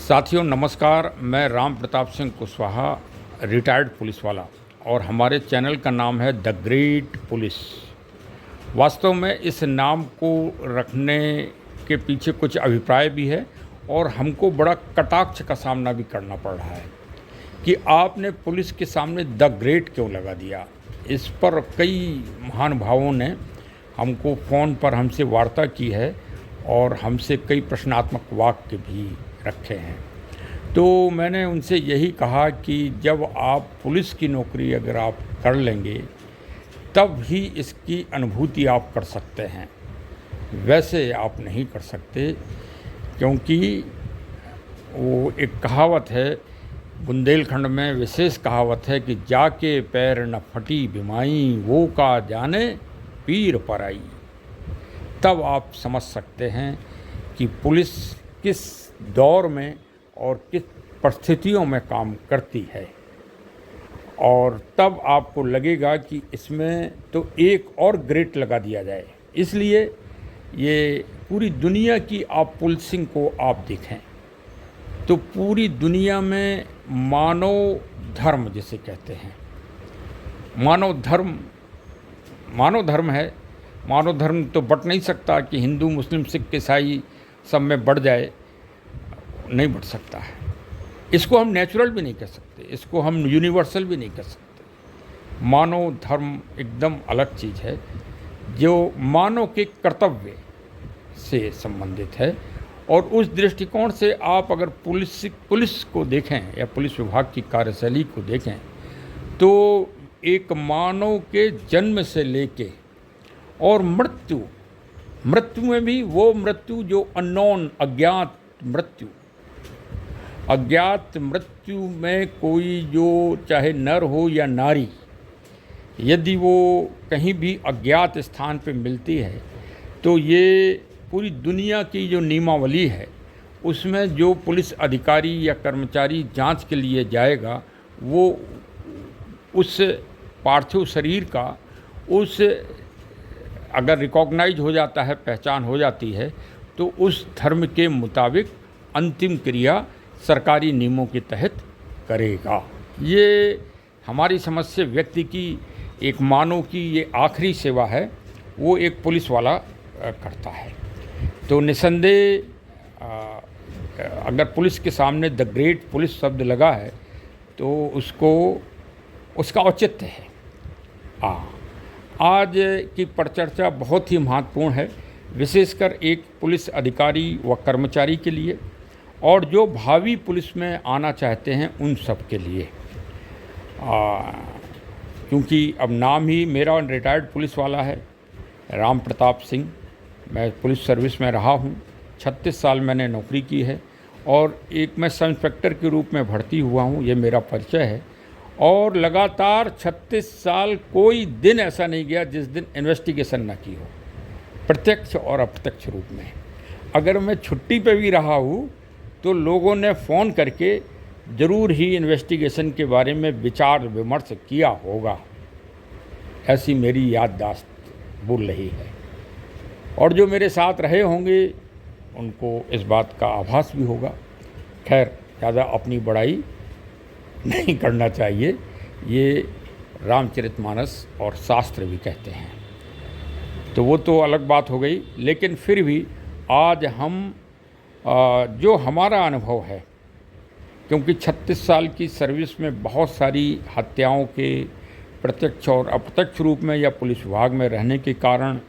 साथियों नमस्कार। मैं राम प्रताप सिंह कुशवाहा, रिटायर्ड पुलिस वाला, और हमारे चैनल का नाम है द ग्रेट पुलिस। वास्तव में इस नाम को रखने के पीछे कुछ अभिप्राय भी है और हमको बड़ा कटाक्ष का सामना भी करना पड़ रहा है कि आपने पुलिस के सामने द ग्रेट क्यों लगा दिया। इस पर कई महानुभावों ने हमको फ़ोन पर हमसे वार्ता की है और हमसे कई प्रश्नात्मक वाक्य भी रखे हैं। तो मैंने उनसे यही कहा कि जब आप पुलिस की नौकरी अगर आप कर लेंगे तब ही इसकी अनुभूति आप कर सकते हैं, वैसे आप नहीं कर सकते। क्योंकि वो एक कहावत है, बुंदेलखंड में विशेष कहावत है कि जाके पैर न फटी बिमाई वो का जाने पीर पर आई। तब आप समझ सकते हैं कि पुलिस किस दौर में और किस परिस्थितियों में काम करती है, और तब आपको लगेगा कि इसमें तो एक और ग्रेट लगा दिया जाए। इसलिए ये पूरी दुनिया की आप पुलिसिंग को आप देखें तो पूरी दुनिया में मानव धर्म जिसे कहते हैं, मानव धर्म है। मानव धर्म तो बट नहीं सकता कि हिंदू मुस्लिम सिख ईसाई सब में बढ़ जाए, नहीं बढ़ सकता है। इसको हम नेचुरल भी नहीं कह सकते, इसको हम यूनिवर्सल भी नहीं कह सकते। मानव धर्म एकदम अलग चीज़ है जो मानव के कर्तव्य से संबंधित है। और उस दृष्टिकोण से आप अगर पुलिस को देखें या पुलिस विभाग की कार्यशैली को देखें तो एक मानव के जन्म से लेके और मृत्यु में भी वो मृत्यु जो अननोन अज्ञात मृत्यु में कोई जो चाहे नर हो या नारी, यदि वो कहीं भी अज्ञात स्थान पे मिलती है तो ये पूरी दुनिया की जो नियमावली है उसमें जो पुलिस अधिकारी या कर्मचारी जांच के लिए जाएगा वो उस पार्थिव शरीर का उस अगर रिकॉग्नाइज हो जाता है, पहचान हो जाती है, तो उस धर्म के मुताबिक अंतिम क्रिया सरकारी नियमों के तहत करेगा। ये हमारी समझ से व्यक्ति की एक मानव की ये आखिरी सेवा है, वो एक पुलिस वाला करता है। तो निसंदेह अगर पुलिस के सामने द ग्रेट पुलिस शब्द लगा है तो उसका औचित्य है। आज की परिचर्चा बहुत ही महत्वपूर्ण है, विशेषकर एक पुलिस अधिकारी व कर्मचारी के लिए और जो भावी पुलिस में आना चाहते हैं उन सब के लिए। क्योंकि अब नाम ही मेरा रिटायर्ड पुलिस वाला है, राम प्रताप सिंह। मैं पुलिस सर्विस में रहा हूँ, 36 साल मैंने नौकरी की है और एक मैं सब इंस्पेक्टर के रूप में भर्ती हुआ हूँ, ये मेरा परिचय है। और लगातार 36 साल कोई दिन ऐसा नहीं गया जिस दिन इन्वेस्टिगेशन ना की हो, प्रत्यक्ष और अप्रत्यक्ष रूप में। अगर मैं छुट्टी पे भी रहा हूँ तो लोगों ने फ़ोन करके ज़रूर ही इन्वेस्टिगेशन के बारे में विचार विमर्श किया होगा, ऐसी मेरी याददाश्त बोल रही है। और जो मेरे साथ रहे होंगे उनको इस बात का आभास भी होगा। खैर, ज़्यादा अपनी बड़ाई नहीं करना चाहिए, ये रामचरितमानस और शास्त्र भी कहते हैं, तो वो तो अलग बात हो गई। लेकिन फिर भी आज हम जो हमारा अनुभव है, क्योंकि 36 साल की सर्विस में बहुत सारी हत्याओं के प्रत्यक्ष और अप्रत्यक्ष रूप में या पुलिस विभाग में रहने के कारण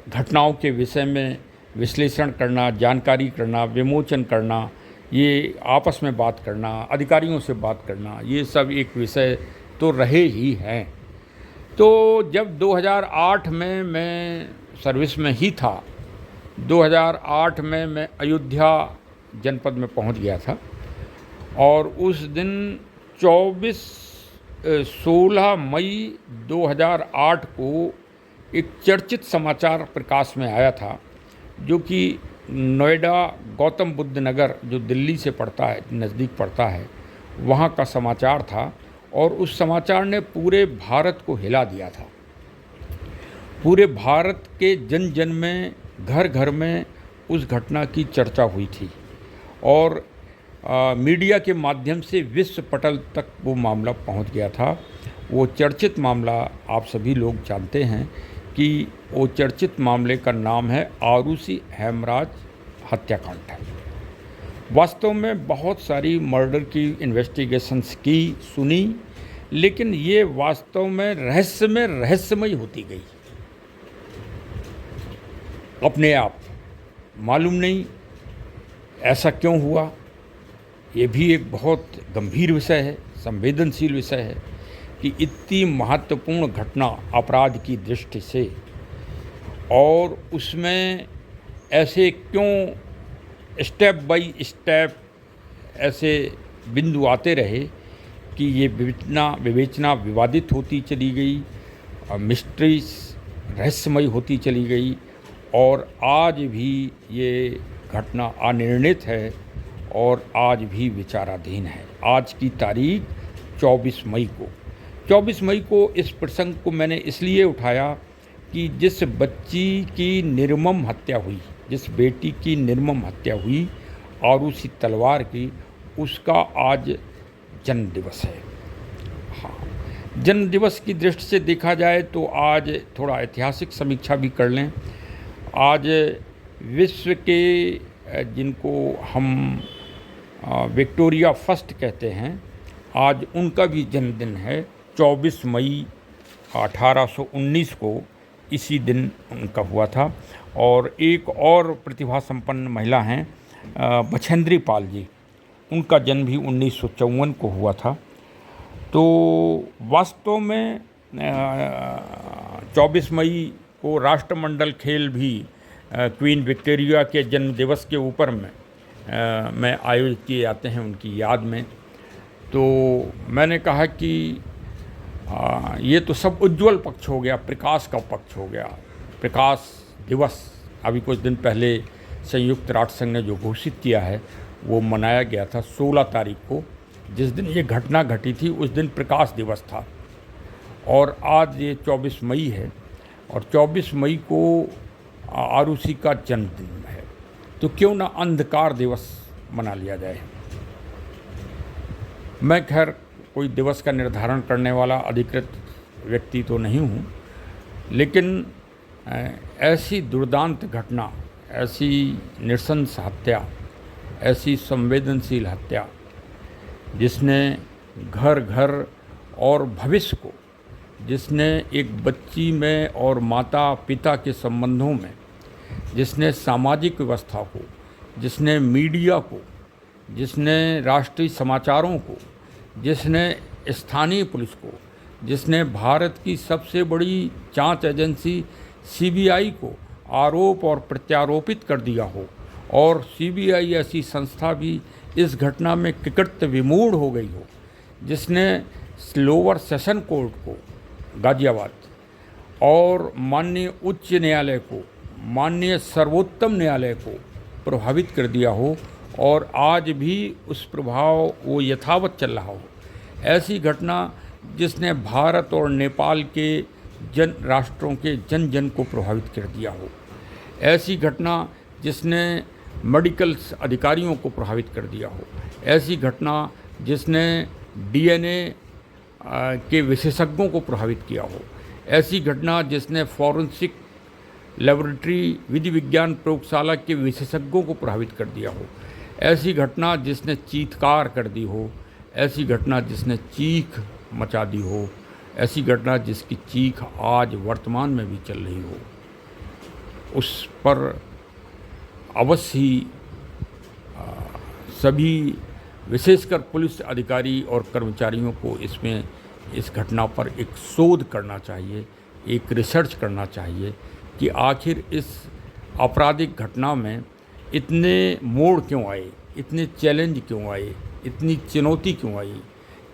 घटनाओं के विषय में विश्लेषण करना, जानकारी करना, विमोचन करना, ये आपस में बात करना, अधिकारियों से बात करना, ये सब एक विषय तो रहे ही हैं। तो जब 2008 में मैं सर्विस में ही था, 2008 में मैं अयोध्या जनपद में पहुंच गया था और उस दिन 16 मई 2008 को एक चर्चित समाचार प्रकाश में आया था, जो कि नोएडा गौतम बुद्ध नगर जो दिल्ली से पड़ता है, नज़दीक पड़ता है, वहाँ का समाचार था। और उस समाचार ने पूरे भारत को हिला दिया था। पूरे भारत के जन जन में, घर घर में उस घटना की चर्चा हुई थी और मीडिया के माध्यम से विश्व पटल तक वो मामला पहुंच गया था। वो चर्चित मामला आप सभी लोग जानते हैं कि वो चर्चित मामले का नाम है आरूसी हेमराज हत्याकांड है। वास्तव में बहुत सारी मर्डर की इन्वेस्टिगेशंस की सुनी, लेकिन ये वास्तव में रहस्यमय होती गई। अपने आप मालूम नहीं ऐसा क्यों हुआ। ये भी एक बहुत गंभीर विषय है, संवेदनशील विषय है कि इतनी महत्वपूर्ण घटना अपराध की दृष्टि से, और उसमें ऐसे क्यों स्टेप बाय स्टेप ऐसे बिंदु आते रहे कि ये विवेचना विवादित होती चली गई, मिस्ट्रीज रहस्यमय होती चली गई, और आज भी ये घटना अनिर्णित है और आज भी विचाराधीन है। आज की तारीख 24 मई को इस प्रसंग को मैंने इसलिए उठाया कि जिस बच्ची की निर्मम हत्या हुई, जिस बेटी की निर्मम हत्या हुई आरूसी तलवार की, उसका आज जन्मदिवस है। हाँ, जन्मदिवस की दृष्टि से देखा जाए तो आज थोड़ा ऐतिहासिक समीक्षा भी कर लें। आज विश्व के जिनको हम विक्टोरिया फर्स्ट कहते हैं, आज उनका भी जन्मदिन है। 24 मई 1819 को इसी दिन उनका हुआ था। और एक और प्रतिभा संपन्न महिला हैं बछेंद्री पाल जी, उनका जन्म भी 1954 को हुआ था। तो वास्तव में 24 मई को राष्ट्रमंडल खेल भी क्वीन विक्टोरिया के जन्म दिवस के ऊपर में आयोजित किए जाते हैं उनकी याद में। तो मैंने कहा कि ये तो सब उज्ज्वल पक्ष हो गया, प्रकाश का पक्ष हो गया। प्रकाश दिवस अभी कुछ दिन पहले संयुक्त राष्ट्र संघ ने जो घोषित किया है वो मनाया गया था 16 तारीख को, जिस दिन ये घटना घटी थी उस दिन प्रकाश दिवस था। और आज ये 24 मई है और 24 मई को आरूसी का जन्मदिन है, तो क्यों ना अंधकार दिवस मना लिया जाए। मैं खैर कोई दिवस का निर्धारण करने वाला अधिकृत व्यक्ति तो नहीं हूँ, लेकिन ऐसी दुर्दांत घटना, ऐसी नृशंस हत्या, ऐसी संवेदनशील हत्या जिसने घर घर और भविष्य को, जिसने एक बच्ची में और माता पिता के संबंधों में, जिसने सामाजिक व्यवस्था को, जिसने मीडिया को, जिसने राष्ट्रीय समाचारों को, जिसने स्थानीय पुलिस को, जिसने भारत की सबसे बड़ी जांच एजेंसी सीबीआई को आरोप और प्रत्यारोपित कर दिया हो, और सीबीआई ऐसी संस्था भी इस घटना में कृतकृत्य विमूढ़ हो गई हो, जिसने लोअर सेशन कोर्ट को गाजियाबाद और माननीय उच्च न्यायालय को, माननीय सर्वोत्तम न्यायालय को प्रभावित कर दिया हो, और आज भी उस प्रभाव वो यथावत चल रहा हो। ऐसी घटना जिसने भारत और नेपाल के राष्ट्रों के जन जन को प्रभावित कर दिया हो। ऐसी घटना जिसने मेडिकल अधिकारियों को प्रभावित कर दिया हो। ऐसी घटना जिसने डीएनए के विशेषज्ञों को प्रभावित किया हो। ऐसी घटना जिसने फॉरेंसिक लेबोरेटरी विधि विज्ञान प्रयोगशाला के विशेषज्ञों को प्रभावित कर दिया हो। ऐसी घटना जिसने चीत्कार कर दी हो। ऐसी घटना जिसने चीख मचा दी हो। ऐसी घटना जिसकी चीख आज वर्तमान में भी चल रही हो। उस पर अवश्य ही सभी विशेषकर पुलिस अधिकारी और कर्मचारियों को इसमें इस घटना पर एक शोध करना चाहिए, एक रिसर्च करना चाहिए कि आखिर इस आपराधिक घटना में इतने मोड़ क्यों आए, इतने चैलेंज क्यों आए, इतनी चुनौती क्यों आई,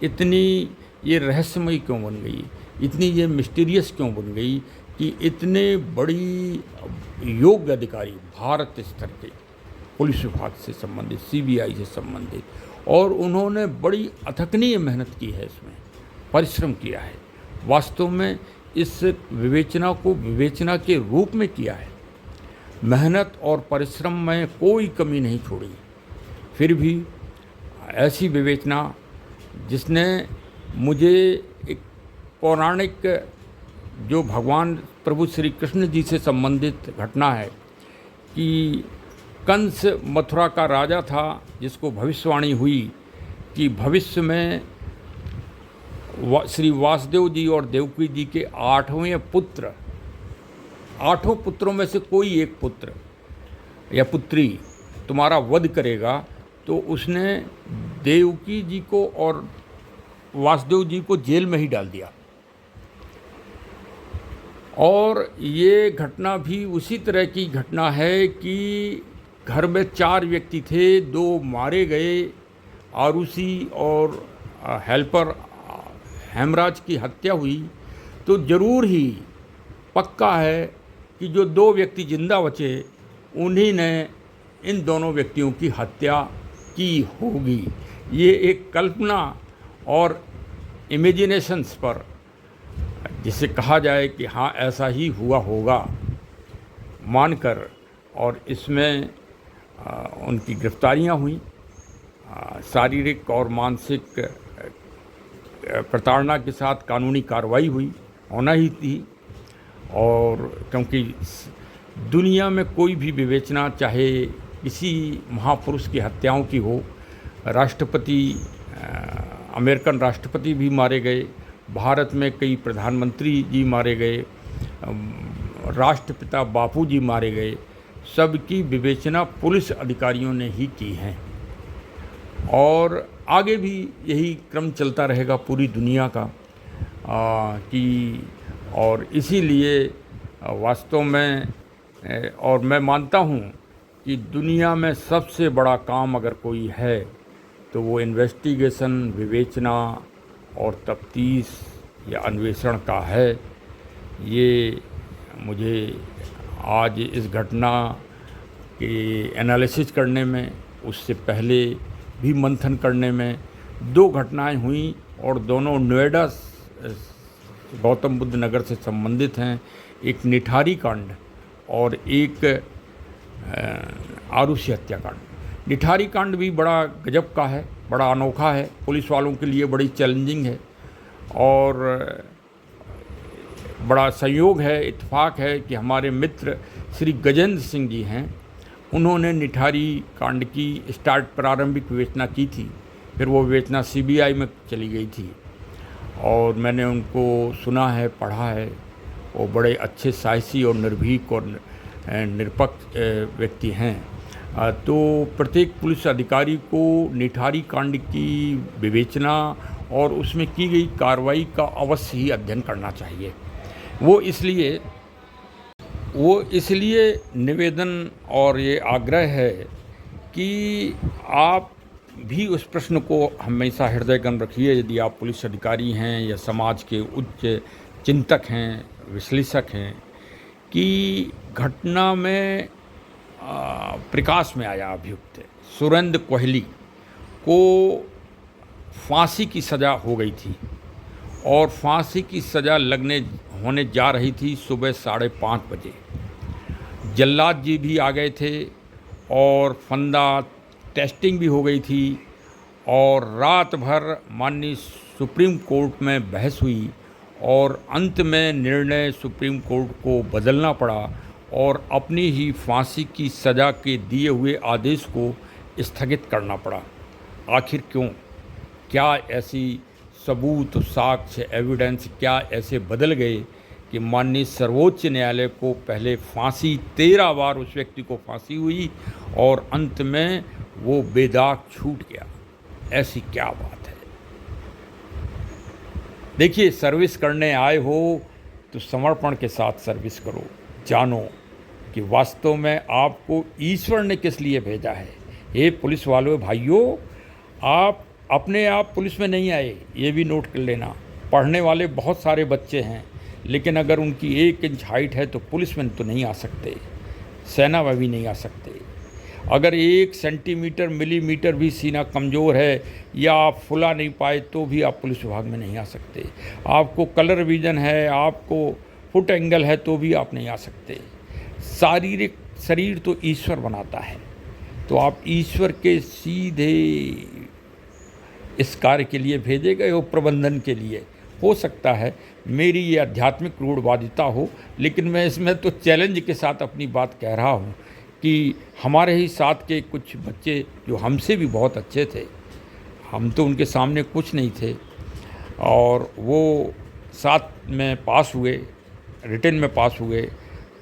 इतनी ये रहस्यमयी क्यों बन गई, इतनी ये मिस्टीरियस क्यों बन गई कि इतने बड़ी योग्य अधिकारी भारत स्तर के पुलिस विभाग से संबंधित, सीबीआई से संबंधित, और उन्होंने बड़ी अथकनीय मेहनत की है, इसमें परिश्रम किया है। वास्तव में इस विवेचना को विवेचना के रूप में किया है। मेहनत और परिश्रम में कोई कमी नहीं छोड़ी। फिर भी ऐसी विवेचना जिसने मुझे एक पौराणिक जो भगवान प्रभु श्री कृष्ण जी से संबंधित घटना है कि कंस मथुरा का राजा था, जिसको भविष्यवाणी हुई कि भविष्य में श्री वासुदेव जी और देवकी जी के 8वें पुत्र, 8 पुत्रों में से कोई एक पुत्र या पुत्री तुम्हारा वध करेगा, तो उसने देवकी जी को और वासुदेव जी को जेल में ही डाल दिया। और ये घटना भी उसी तरह की घटना है कि घर में 4 व्यक्ति थे, 2 मारे गए, आरुषि और हेल्पर हेमराज की हत्या हुई, तो ज़रूर ही पक्का है कि जो 2 व्यक्ति जिंदा बचे उन्हीं ने इन दोनों व्यक्तियों की हत्या की होगी। ये एक कल्पना और इमेजिनेशंस पर, जिसे कहा जाए कि हाँ ऐसा ही हुआ होगा, मानकर, और इसमें उनकी गिरफ्तारियां हुई, शारीरिक और मानसिक प्रताड़ना के साथ कानूनी कार्रवाई हुई, होना ही थी। और क्योंकि दुनिया में कोई भी विवेचना, चाहे किसी महापुरुष की हत्याओं की हो, राष्ट्रपति, अमेरिकन राष्ट्रपति भी मारे गए, भारत में कई प्रधानमंत्री जी मारे गए, राष्ट्रपिता बापू जी मारे गए, सबकी विवेचना पुलिस अधिकारियों ने ही की है। और आगे भी यही क्रम चलता रहेगा पूरी दुनिया का कि, और इसीलिए वास्तव में, और मैं मानता हूँ कि दुनिया में सबसे बड़ा काम अगर कोई है तो वो इन्वेस्टिगेशन, विवेचना और तफ्तीश या अन्वेषण का है। ये मुझे आज इस घटना के एनालिसिस करने में, उससे पहले भी मंथन करने में, 2 घटनाएं हुई और दोनों नोएडा गौतम बुद्ध नगर से संबंधित हैं। एक निठारी कांड और एक आरुषि हत्याकांड। निठारी कांड भी बड़ा गजब का है, बड़ा अनोखा है, पुलिस वालों के लिए बड़ी चैलेंजिंग है, और बड़ा संयोग है, इत्तेफाक है कि हमारे मित्र श्री गजेंद्र सिंह जी हैं, उन्होंने निठारी कांड की प्रारंभिक विवेचना की थी, फिर वो विवेचना CBI में चली गई थी, और मैंने उनको सुना है, पढ़ा है। वो बड़े अच्छे साहसी और निर्भीक और निरपेक्ष व्यक्ति हैं। तो प्रत्येक पुलिस अधिकारी को निठारी कांड की विवेचना और उसमें की गई कार्रवाई का अवश्य ही अध्ययन करना चाहिए। वो इसलिए निवेदन और ये आग्रह है कि आप भी उस प्रश्न को हमेशा हृदयगम रखिए, यदि आप पुलिस अधिकारी हैं या समाज के उच्च चिंतक हैं, विश्लेषक हैं, कि घटना में प्रकाश में आया अभियुक्त सुरेंद्र कोहली को फांसी की सज़ा हो गई थी, और फांसी की सज़ा होने जा रही थी सुबह 5:30 बजे। जल्लाद जी भी आ गए थे और फंदा टेस्टिंग भी हो गई थी, और रात भर माननीय सुप्रीम कोर्ट में बहस हुई, और अंत में निर्णय सुप्रीम कोर्ट को बदलना पड़ा और अपनी ही फांसी की सज़ा के दिए हुए आदेश को स्थगित करना पड़ा। आखिर क्यों? क्या ऐसी सबूत, साक्ष्य, एविडेंस क्या ऐसे बदल गए कि माननीय सर्वोच्च न्यायालय को पहले फांसी 13 बार उस व्यक्ति को फांसी हुई और अंत में वो बेदाग छूट गया? ऐसी क्या बात है? देखिए, सर्विस करने आए हो तो समर्पण के साथ सर्विस करो। जानो कि वास्तव में आपको ईश्वर ने किस लिए भेजा है। ये पुलिस वालों भाइयों, आप अपने आप पुलिस में नहीं आए, ये भी नोट कर लेना। पढ़ने वाले बहुत सारे बच्चे हैं, लेकिन अगर उनकी 1 इंच हाइट है तो पुलिस में तो नहीं आ सकते, सेना में भी नहीं आ सकते। अगर 1 सेंटीमीटर मिलीमीटर भी सीना कमज़ोर है या आप फुला नहीं पाए तो भी आप पुलिस विभाग में नहीं आ सकते। आपको कलर विजन है, आपको फुट एंगल है तो भी आप नहीं आ सकते। शारीरिक शरीर तो ईश्वर बनाता है, तो आप ईश्वर के सीधे इस कार्य के लिए भेजे गए हो, प्रबंधन के लिए। हो सकता है मेरी ये आध्यात्मिक रूढ़वादिता हो, लेकिन मैं इसमें तो चैलेंज के साथ अपनी बात कह रहा हूँ कि हमारे ही साथ के कुछ बच्चे जो हमसे भी बहुत अच्छे थे, हम तो उनके सामने कुछ नहीं थे, और वो साथ में पास हुए, रिटन में पास हुए,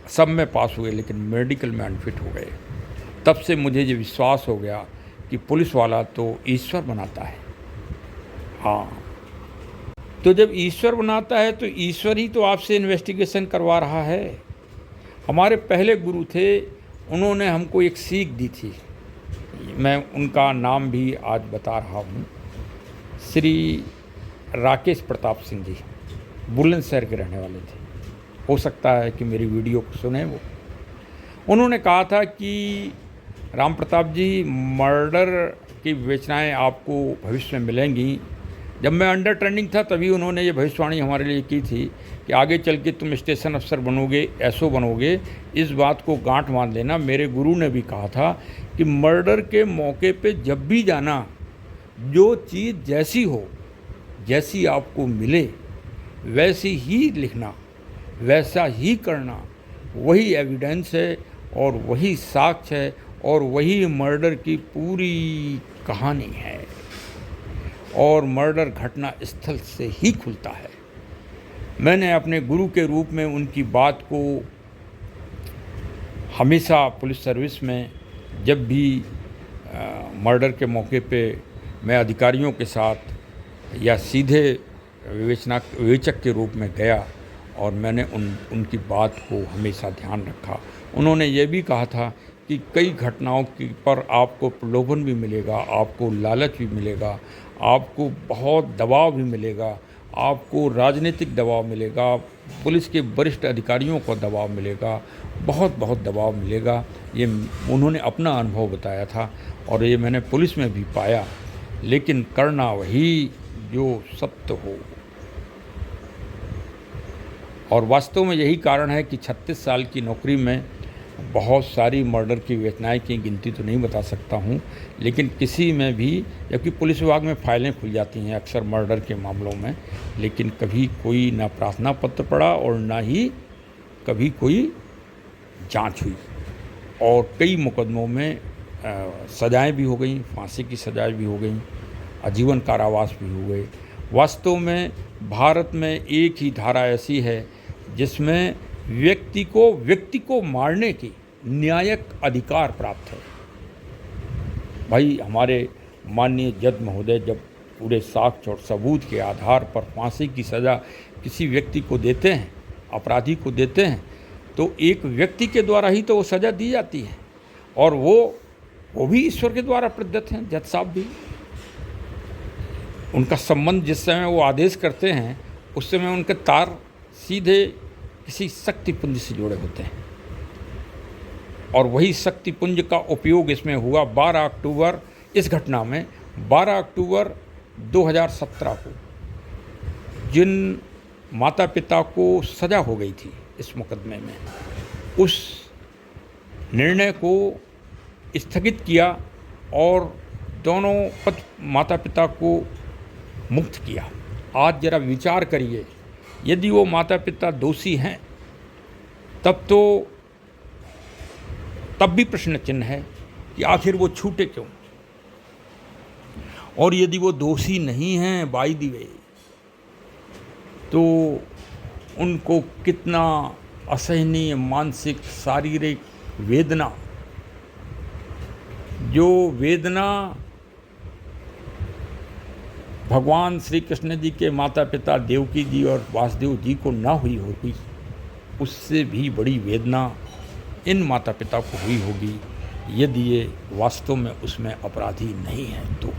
सब में पास हुए, लेकिन मेडिकल में अनफिट हो गए। तब से मुझे ये विश्वास हो गया कि पुलिस वाला तो ईश्वर बनाता है। हाँ, तो जब ईश्वर बनाता है तो ईश्वर ही तो आपसे इन्वेस्टिगेशन करवा रहा है। हमारे पहले गुरु थे, उन्होंने हमको एक सीख दी थी, मैं उनका नाम भी आज बता रहा हूँ। श्री राकेश प्रताप सिंह जी बुलंदशहर के रहने वाले थे। हो सकता है कि मेरी वीडियो को सुने वो। उन्होंने कहा था कि राम प्रताप जी, मर्डर की विवेचनाएं आपको भविष्य में मिलेंगी। जब मैं अंडर ट्रेनिंग था तभी उन्होंने ये भविष्यवाणी हमारे लिए की थी कि आगे चल के तुम स्टेशन अफसर बनोगे, एसओ बनोगे, इस बात को गांठ बांध लेना। मेरे गुरु ने भी कहा था कि मर्डर के मौके पे जब भी जाना, जो चीज़ जैसी हो, जैसी आपको मिले वैसी ही लिखना, वैसा ही करना, वही एविडेंस है और वही साक्ष्य है और वही मर्डर की पूरी कहानी है, और मर्डर घटना स्थल से ही खुलता है। मैंने अपने गुरु के रूप में उनकी बात को हमेशा पुलिस सर्विस में जब भी मर्डर के मौके पे मैं अधिकारियों के साथ या सीधे विवेचक के रूप में गया, और मैंने उनकी बात को हमेशा ध्यान रखा। उन्होंने ये भी कहा था कि कई घटनाओं की पर आपको प्रलोभन भी मिलेगा, आपको लालच भी मिलेगा, आपको बहुत दबाव भी मिलेगा, आपको राजनीतिक दबाव मिलेगा, पुलिस के वरिष्ठ अधिकारियों का दबाव मिलेगा, बहुत बहुत दबाव मिलेगा। ये उन्होंने अपना अनुभव बताया था और ये मैंने पुलिस में भी पाया। लेकिन करना वही जो सत्य हो, और वास्तव में यही कारण है कि 36 साल की नौकरी में बहुत सारी मर्डर की घटनाएं की गिनती तो नहीं बता सकता हूं, लेकिन किसी में भी, जबकि पुलिस विभाग में फाइलें खुल जाती हैं अक्सर मर्डर के मामलों में, लेकिन कभी कोई ना प्रार्थना पत्र पड़ा और ना ही कभी कोई जांच हुई। और कई मुकदमों में सजाएं भी हो गई, फांसी की सजाएं भी हो गई, आजीवन कारावास भी हो गए। वास्तव में भारत में एक ही धारा ऐसी है जिसमें व्यक्ति को मारने की न्यायिक अधिकार प्राप्त है। भाई, हमारे माननीय जज महोदय जब पूरे साक्ष्य और सबूत के आधार पर फांसी की सज़ा किसी व्यक्ति को देते हैं, अपराधी को देते हैं, तो एक व्यक्ति के द्वारा ही तो वो सज़ा दी जाती है, और वो भी ईश्वर के द्वारा प्रदत्त हैं। जज साहब भी, उनका संबंध जिस समय वो आदेश करते हैं उस समय उनके तार सीधे किसी शक्तिपुंज से जुड़े होते हैं, और वही शक्तिपुंज का उपयोग इसमें हुआ। 12 अक्टूबर, इस घटना में 12 अक्टूबर 2017 को जिन माता पिता को सज़ा हो गई थी इस मुकदमे में, उस निर्णय को स्थगित किया और दोनों माता पिता को मुक्त किया। आज जरा विचार करिए, यदि वो माता पिता दोषी हैं तब भी प्रश्न चिन्ह है कि आखिर वो छूटे क्यों, और यदि वो दोषी नहीं हैं बाय द वे, तो उनको कितना असहनीय मानसिक शारीरिक वेदना, जो वेदना भगवान श्री कृष्ण जी के माता पिता देवकी जी और वासुदेव जी को ना हुई होगी, उससे भी बड़ी वेदना इन माता पिता को हुई होगी यदि ये वास्तव में उसमें अपराधी नहीं हैं। तो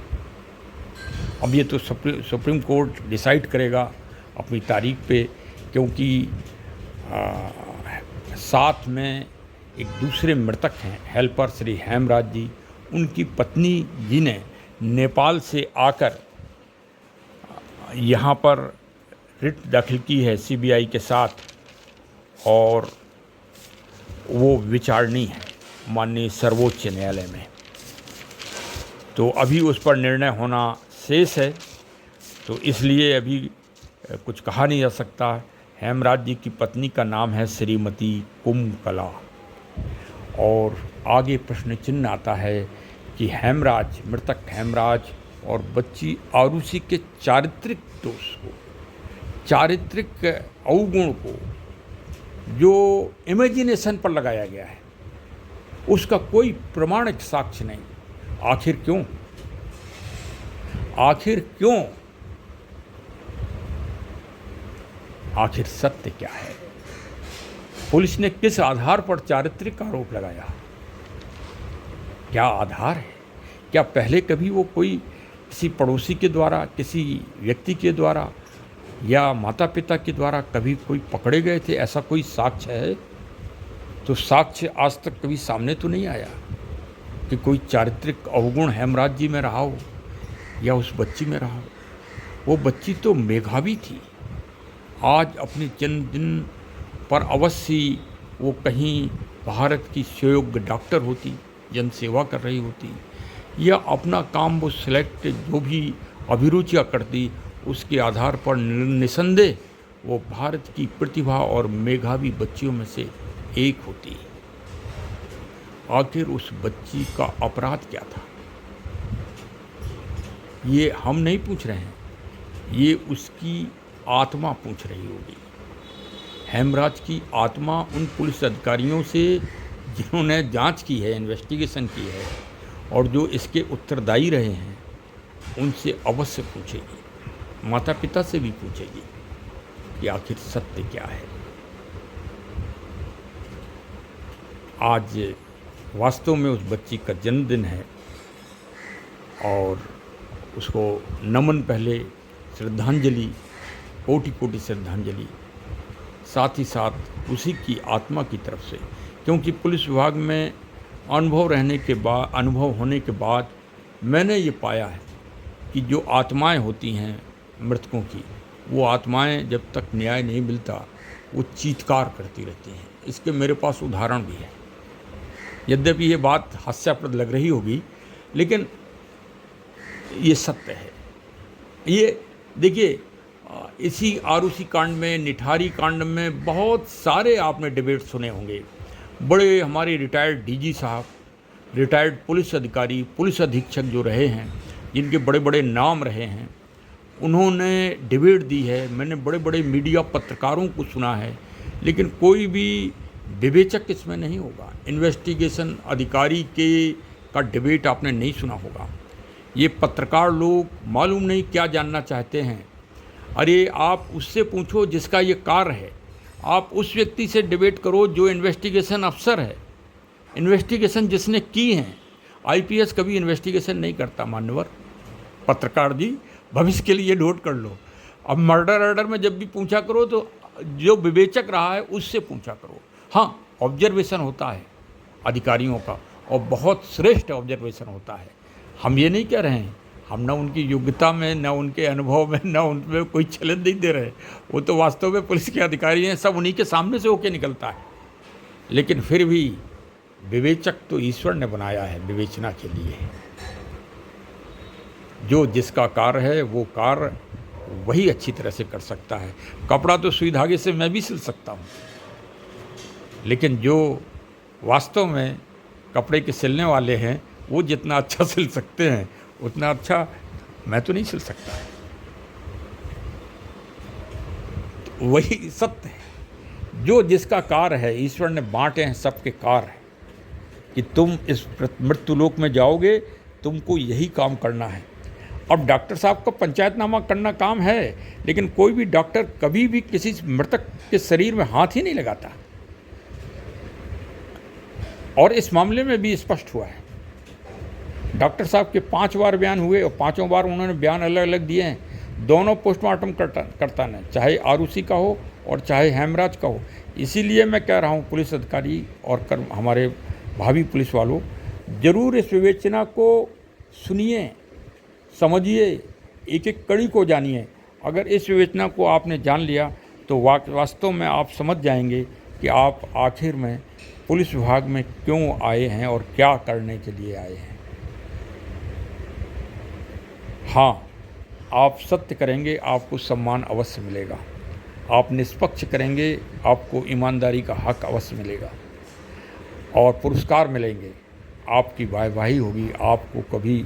अब ये तो सुप्रीम कोर्ट डिसाइड करेगा अपनी तारीख पे, क्योंकि साथ में एक दूसरे मृतक हैं हेल्पर श्री हेमराज जी, उनकी पत्नी जी ने नेपाल से आकर यहाँ पर रिट दाखिल की है सीबीआई के साथ, और वो विचारणी है माननीय सर्वोच्च न्यायालय में। तो अभी उस पर निर्णय होना शेष है, तो इसलिए अभी कुछ कहा नहीं जा सकता। हेमराज जी की पत्नी का नाम है श्रीमती कुमकला। और आगे प्रश्न चिन्ह आता है कि हेमराज, मृतक हेमराज और बच्ची आरुषि के चारित्रिक दोष को, चारित्रिक अवगुण को जो इमेजिनेशन पर लगाया गया है, उसका कोई प्रमाणिक साक्ष्य नहीं। आखिर क्यों? आखिर क्यों? आखिर सत्य क्या है? पुलिस ने किस आधार पर चारित्रिक आरोप लगाया? क्या आधार है? क्या पहले कभी वो कोई किसी पड़ोसी के द्वारा, किसी व्यक्ति के द्वारा या माता पिता के द्वारा कभी कोई पकड़े गए थे? ऐसा कोई साक्ष्य है? तो साक्ष्य आज तक कभी सामने तो नहीं आया कि कोई चारित्रिक अवगुण हेमराज जी में रहा हो या उस बच्ची में रहा हो। वो बच्ची तो मेधावी थी। आज अपने जन्मदिन पर अवश्य वो कहीं भारत की सुयोग्य डॉक्टर होती, जन सेवा कर रही होती, या अपना काम वो सिलेक्ट जो भी अभिरुचियाँ करती, उसके आधार पर निसंदेह वो भारत की प्रतिभा और मेधावी बच्चियों में से एक होती। आखिर उस बच्ची का अपराध क्या था? ये हम नहीं पूछ रहे हैं, ये उसकी आत्मा पूछ रही होगी। हेमराज की आत्मा उन पुलिस अधिकारियों से जिन्होंने जांच की है, इन्वेस्टिगेशन की है और जो इसके उत्तरदायी रहे हैं, उनसे अवश्य पूछेगी, माता पिता से भी पूछेगी कि आखिर सत्य क्या है। आज वास्तव में उस बच्ची का जन्मदिन है और उसको नमन, पहले श्रद्धांजलि, कोटि कोटि श्रद्धांजलि, साथ ही साथ उसी की आत्मा की तरफ से, क्योंकि पुलिस विभाग में अनुभव होने के बाद मैंने ये पाया है कि जो आत्माएं होती हैं मृतकों की, वो आत्माएं जब तक न्याय नहीं मिलता वो चीत्कार करती रहती हैं। इसके मेरे पास उदाहरण भी है। यद्यपि ये बात हास्यास्पद लग रही होगी, लेकिन ये सत्य है। ये देखिए, इसी आरुषि कांड में, निठारी कांड में बहुत सारे आपने डिबेट सुने होंगे। बड़े हमारे रिटायर्ड डीजी साहब, रिटायर्ड पुलिस अधिकारी, पुलिस अधीक्षक जो रहे हैं, जिनके बड़े बड़े नाम रहे हैं, उन्होंने डिबेट दी है। मैंने बड़े बड़े मीडिया पत्रकारों को सुना है, लेकिन कोई भी विवेचक इसमें नहीं होगा। इन्वेस्टिगेशन अधिकारी का डिबेट आपने नहीं सुना होगा। ये पत्रकार लोग मालूम नहीं क्या जानना चाहते हैं। अरे आप उससे पूछो जिसका ये कार्य है, आप उस व्यक्ति से डिबेट करो जो इन्वेस्टिगेशन अफसर है, इन्वेस्टिगेशन जिसने की है। आईपीएस कभी इन्वेस्टिगेशन नहीं करता मान्यवर। पत्रकार जी, भविष्य के लिए नोट कर लो। अब मर्डर में जब भी पूछा करो तो जो विवेचक रहा है उससे पूछा करो। हाँ, ऑब्जर्वेशन होता है अधिकारियों का, और बहुत श्रेष्ठ ऑब्जर्वेशन होता है। हम ये नहीं कह रहे हैं, हम ना उनकी योग्यता में, ना उनके अनुभव में, ना उनमें कोई चैलेंज नहीं दे रहे। वो तो वास्तव में पुलिस के अधिकारी हैं, सब उन्हीं के सामने से होके निकलता है। लेकिन फिर भी विवेचक तो ईश्वर ने बनाया है विवेचना के लिए। जो जिसका कार्य है वो कार्य वही अच्छी तरह से कर सकता है। कपड़ा तो सुई धागे से मैं भी सिल सकता हूँ, लेकिन जो वास्तव में कपड़े के सिलने वाले हैं वो जितना अच्छा सिल सकते हैं उतना अच्छा मैं तो नहीं सिल सकता। तो वही सत्य है। जो जिसका कार्य है, ईश्वर ने बांटे हैं सबके कार्य कि तुम इस मृत्युलोक में जाओगे, तुमको यही काम करना है। अब डॉक्टर साहब का पंचायतनामा करना काम है, लेकिन कोई भी डॉक्टर कभी भी किसी मृतक के शरीर में हाथ ही नहीं लगाता। और इस मामले में भी स्पष्ट हुआ है। डॉक्टर साहब के 5 बार बयान हुए और 5 बार उन्होंने बयान अलग अलग दिए हैं। दोनों पोस्टमार्टम करता ने, चाहे आरुषि का हो और चाहे हेमराज का हो। इसीलिए मैं कह रहा हूँ पुलिस अधिकारी और हमारे भावी पुलिस वालों, ज़रूर इस विवेचना को सुनिए, समझिए, एक एक कड़ी को जानिए। अगर इस विवेचना को आपने जान लिया तो वास्तव में आप समझ जाएंगे कि आप आखिर में पुलिस विभाग में क्यों आए हैं और क्या करने के लिए आए हैं। हाँ, आप सत्य करेंगे आपको सम्मान अवश्य मिलेगा, आप निष्पक्ष करेंगे आपको ईमानदारी का हक अवश्य मिलेगा और पुरस्कार मिलेंगे, आपकी वाहवाही होगी, आपको कभी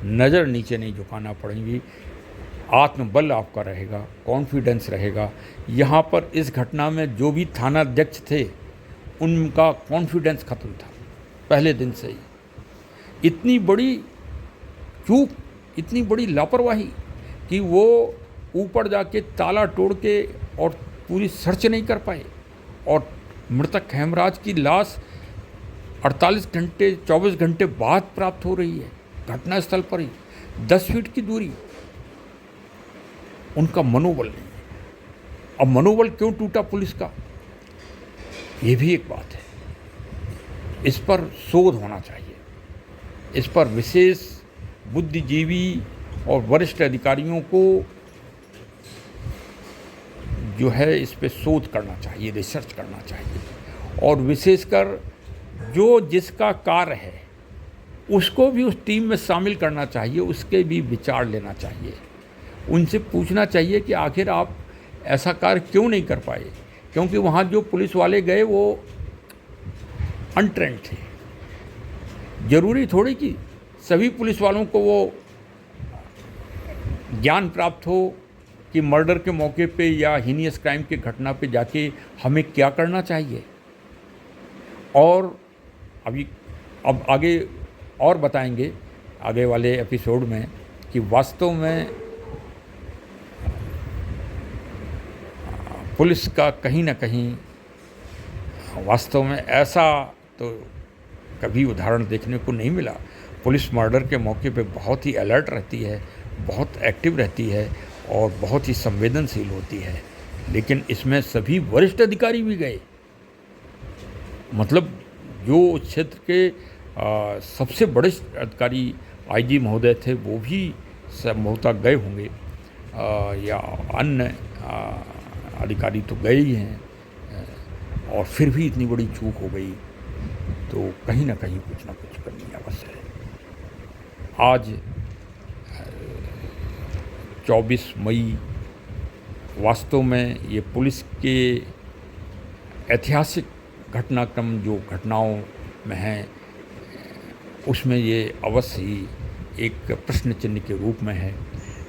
नज़र नीचे नहीं झुकाना पड़ेगी, आत्मबल आपका रहेगा, कॉन्फिडेंस रहेगा। यहाँ पर इस घटना में जो भी थानाध्यक्ष थे उनका कॉन्फिडेंस ख़त्म था पहले दिन से ही। इतनी बड़ी चूक, इतनी बड़ी लापरवाही कि वो ऊपर जाके ताला तोड़ के और पूरी सर्च नहीं कर पाए और मृतक हेमराज की लाश 48 घंटे 24 घंटे बाद प्राप्त हो रही है, घटनास्थल पर ही 10 फीट की दूरी। उनका मनोबल नहीं है। अब मनोबल क्यों टूटा पुलिस का, ये भी एक बात है। इस पर शोध होना चाहिए, इस पर विशेष बुद्धिजीवी और वरिष्ठ अधिकारियों को जो है इस पे शोध करना चाहिए, रिसर्च करना चाहिए और विशेषकर जो जिसका कार्य है उसको भी उस टीम में शामिल करना चाहिए, उसके भी विचार लेना चाहिए, उनसे पूछना चाहिए कि आखिर आप ऐसा कार्य क्यों नहीं कर पाए, क्योंकि वहाँ जो पुलिस वाले गए वो अनट्रेंड थे। ज़रूरी थोड़ी कि सभी पुलिस वालों को वो ज्ञान प्राप्त हो कि मर्डर के मौके पे या हीनियस क्राइम की घटना पे जाके हमें क्या करना चाहिए। और अब आगे और बताएंगे आगे वाले एपिसोड में कि वास्तव में पुलिस का कहीं ना कहीं वास्तव में ऐसा तो कभी उदाहरण देखने को नहीं मिला। पुलिस मर्डर के मौके पे बहुत ही अलर्ट रहती है, बहुत एक्टिव रहती है और बहुत ही संवेदनशील होती है। लेकिन इसमें सभी वरिष्ठ अधिकारी भी गए, मतलब जो क्षेत्र के सबसे बड़े अधिकारी आईजी महोदय थे वो भी संभवतः गए होंगे या अन्य अधिकारी तो गए ही हैं और फिर भी इतनी बड़ी चूक हो गई, तो कहीं ना कहीं कुछ ना कुछ करनी आवश्यक है। आज 24 मई वास्तव में ये पुलिस के ऐतिहासिक घटनाक्रम जो घटनाओं में हैं उसमें ये अवश्य ही एक प्रश्न चिन्ह के रूप में है।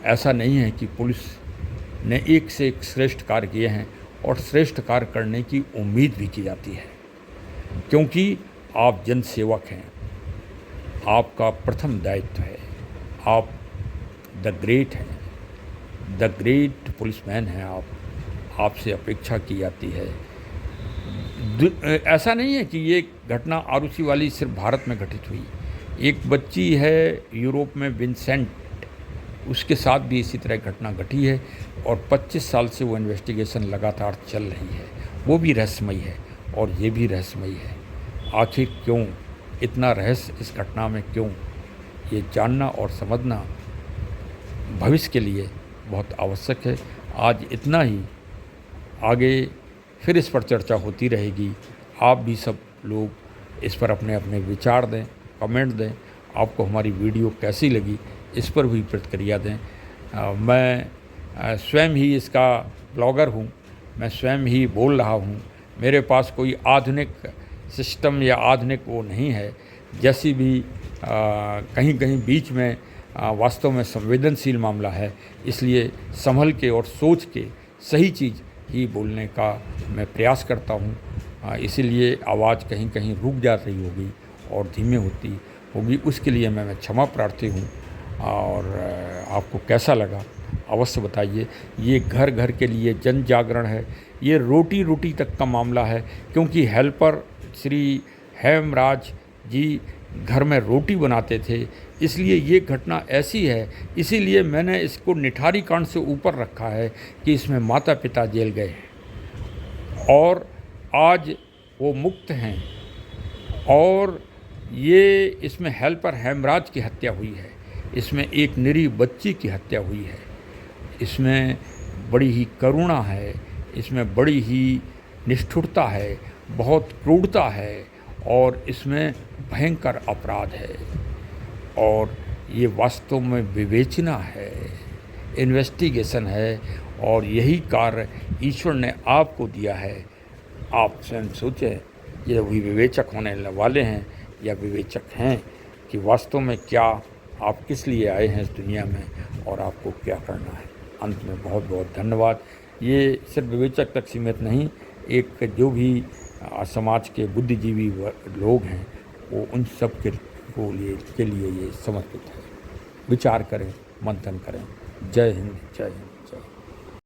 ऐसा नहीं है कि पुलिस ने एक से एक श्रेष्ठ कार्य किए हैं और श्रेष्ठ कार्य करने की उम्मीद भी की जाती है, क्योंकि आप जनसेवक हैं, आपका प्रथम दायित्व है, आप द ग्रेट हैं, द ग्रेट पुलिसमैन हैं आप, आपसे अपेक्षा की जाती है। ऐसा नहीं है कि ये घटना आरुषि वाली सिर्फ भारत में घटित हुई। एक बच्ची है यूरोप में विंसेंट, उसके साथ भी इसी तरह घटना घटी है और 25 साल से वो इन्वेस्टिगेशन लगातार चल रही है। वो भी रहस्यमयी है और ये भी रहस्यमयी है। आखिर क्यों इतना रहस्य इस घटना में, क्यों, ये जानना और समझना भविष्य के लिए बहुत आवश्यक है। आज इतना ही, आगे फिर इस पर चर्चा होती रहेगी। आप भी सब लोग इस पर अपने अपने विचार दें, कमेंट दें, आपको हमारी वीडियो कैसी लगी इस पर भी प्रतिक्रिया दें। मैं स्वयं ही इसका ब्लॉगर हूँ, मैं स्वयं ही बोल रहा हूँ, मेरे पास कोई आधुनिक सिस्टम या आधुनिक वो नहीं है। जैसी भी कहीं कहीं बीच में वास्तव में संवेदनशील मामला है, इसलिए संभल के और सोच के सही चीज़ ही बोलने का मैं प्रयास करता हूँ। इसीलिए आवाज़ कहीं कहीं रुक जा रही होगी और धीमे होती होगी, उसके लिए मैं क्षमा प्रार्थी हूँ। और आपको कैसा लगा अवश्य बताइए। ये घर घर के लिए जन जागरण है, ये रोटी रोटी तक का मामला है, क्योंकि हेल्पर श्री हेमराज जी घर में रोटी बनाते थे, इसलिए ये घटना ऐसी है। इसीलिए मैंने इसको निठारी कांड से ऊपर रखा है कि इसमें माता पिता जेल गए हैं और आज वो मुक्त हैं और ये इसमें हेल्पर हेमराज की हत्या हुई है, इसमें एक निरीह बच्ची की हत्या हुई है, इसमें बड़ी ही करुणा है, इसमें बड़ी ही निष्ठुरता है, बहुत क्रूरता है और इसमें भयंकर अपराध है और ये वास्तव में विवेचना है। इन्वेस्टिगेशन है और यही कार्य ईश्वर ने आपको दिया है। आप स्वयं सोचें, ये वही विवेचक होने वाले हैं या विवेचक हैं कि वास्तव में क्या आप किस लिए आए हैं इस दुनिया में और आपको क्या करना है। अंत में बहुत बहुत धन्यवाद। ये सिर्फ विवेचक तक सीमित नहीं, एक जो भी समाज के बुद्धिजीवी लोग हैं वो उन सब के लिए ये समर्पित है। विचार करें, मंथन करें। जय हिंद, जय हिंद।